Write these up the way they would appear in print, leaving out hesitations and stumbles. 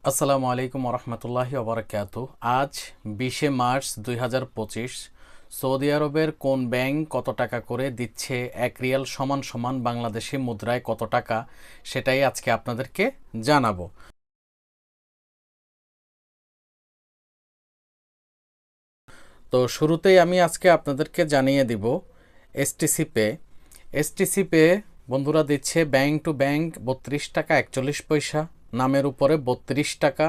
আসসালামু আলাইকুম রহমতুল্লাহি ওবরাকাতু। আজ 20শে মার্চ 2025। সৌদি আরবের কোন ব্যাংক কত টাকা করে দিচ্ছে এক রিয়াল সমান সমান বাংলাদেশি মুদ্রায় কত টাকা, সেটাই আজকে আপনাদেরকে জানাবো। তো শুরুতেই আমি আজকে আপনাদেরকে জানিয়ে দিব এসটিসি পে। এসটিসি পে বন্ধুরা দিচ্ছে ব্যাংক টু ব্যাংক 32 টাকা 41 পয়সা, নামের উপরে 32 টাকা,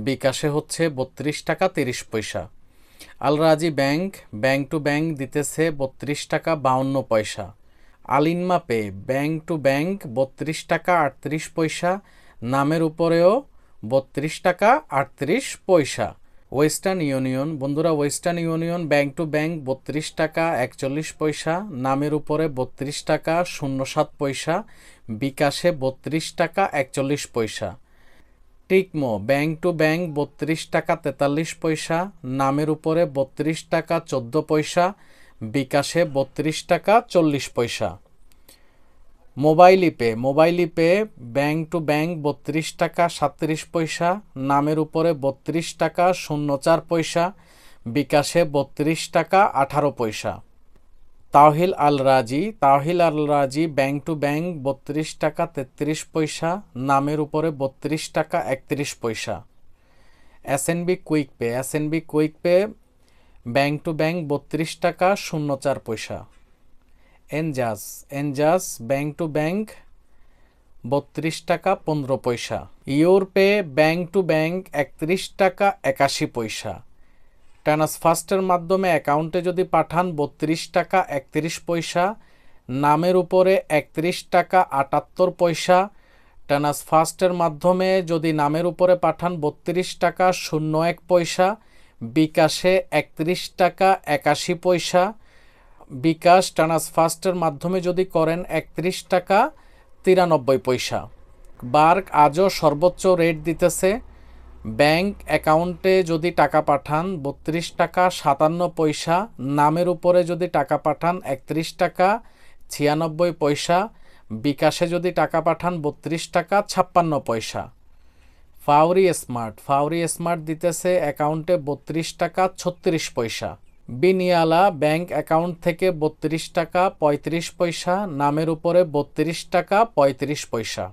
বিকাশে হচ্ছে 32 টাকা 30 পয়সা। আল রাজি ব্যাংক ব্যাংক টু ব্যাংক দিতেছে 32 টাকা 52 পয়সা। আলিনমা পে ব্যাংক টু ব্যাংক 32 টাকা 38 পয়সা, নামের উপরেও 32 টাকা 38 পয়সা। ওয়েস্টার্ন ইউনিয়ন বন্ধুরা, western union bank to bank 32 টাকা 41 পয়সা, নামের উপরে 32 টাকা 07 পয়সা, বিকাশে 32 টাকা 41 পয়সা। টিকমো ব্যাংক টু ব্যাংক 32 টাকা 43 পয়সা, নামের উপরে 32 টাকা 14 পয়সা, বিকাশে 32 টাকা 40 পয়সা। Mobile pay bank to bank 32 টাকা 37 পয়সা, নামের উপরে 32 টাকা 04 পয়সা, বিকাশে 32 টাকা 18 পয়সা। তাওহিল আল রাজি ব্যাংক টু ব্যাংক 32 টাকা 33 পয়সা, নামের উপরে 32 টাকা 31 পয়সা। SNB quick pay bank to bank 32 টাকা 04 পয়সা। এনজাস ব্যাংক টু ব্যাংক 32 টাকা 15 পয়সা। Your pay bank to bank 31 টাকা 81 পয়সা। ট্রান্সফার্স্টের মাধ্যমে অ্যাকাউন্টে যদি পাঠান 32 টাকা 31 পয়সা, নামের উপরে 31 টাকা 78 পয়সা। ট্রান্সফার্স্টের মাধ্যমে যদি নামের উপরে পাঠান 32 টাকা 01 পয়সা, বিকাশে 31 টাকা 81 পয়সা। বিকাশ ট্রান্সফার্স্টের মাধ্যমে যদি করেন 31 টাকা 93 পয়সা। বার্ক আজও সর্বোচ্চ রেট দিতেছে। ব্যাংক অ্যাকাউন্টে যদি টাকা পাঠান 32 টাকা 57 পয়সা, নামের উপরে যদি টাকা পাঠান 31 টাকা 96 পয়সা, বিকাশে যদি টাকা পাঠান 32 টাকা 56 পয়সা। ফাউরি স্মার্ট দিতেছে অ্যাকাউন্টে 32 টাকা 36 পয়সা। বিনিয়ালা ব্যাংক অ্যাকাউন্ট থেকে 32 টাকা 35 পয়সা, নামের উপরে 32 টাকা 35 পয়সা।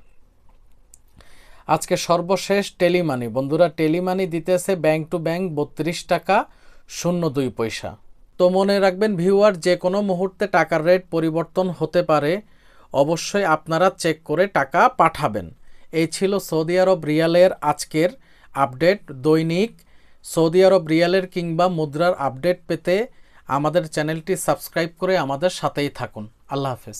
আজকে সর্বশেষ টেলিমানি বন্ধুরা, টেলিমানি দিতেছে ব্যাংক টু ব্যাংক 32 টাকা 02 পয়সা। তো মনে রাখবেন ভিউয়ার, যে কোনো মুহূর্তে টাকার রেট পরিবর্তন হতে পারে, অবশ্যই আপনারা চেক করে টাকা পাঠাবেন। এই ছিল সৌদি আরব রিয়ালের আজকের আপডেট। দৈনিক সৌদি আরব রিয়ালের কিংবা মুদ্রার আপডেট পেতে আমাদের চ্যানেলটি সাবস্ক্রাইব করে আমাদের সাথেই থাকুন। আল্লাহ হাফেজ।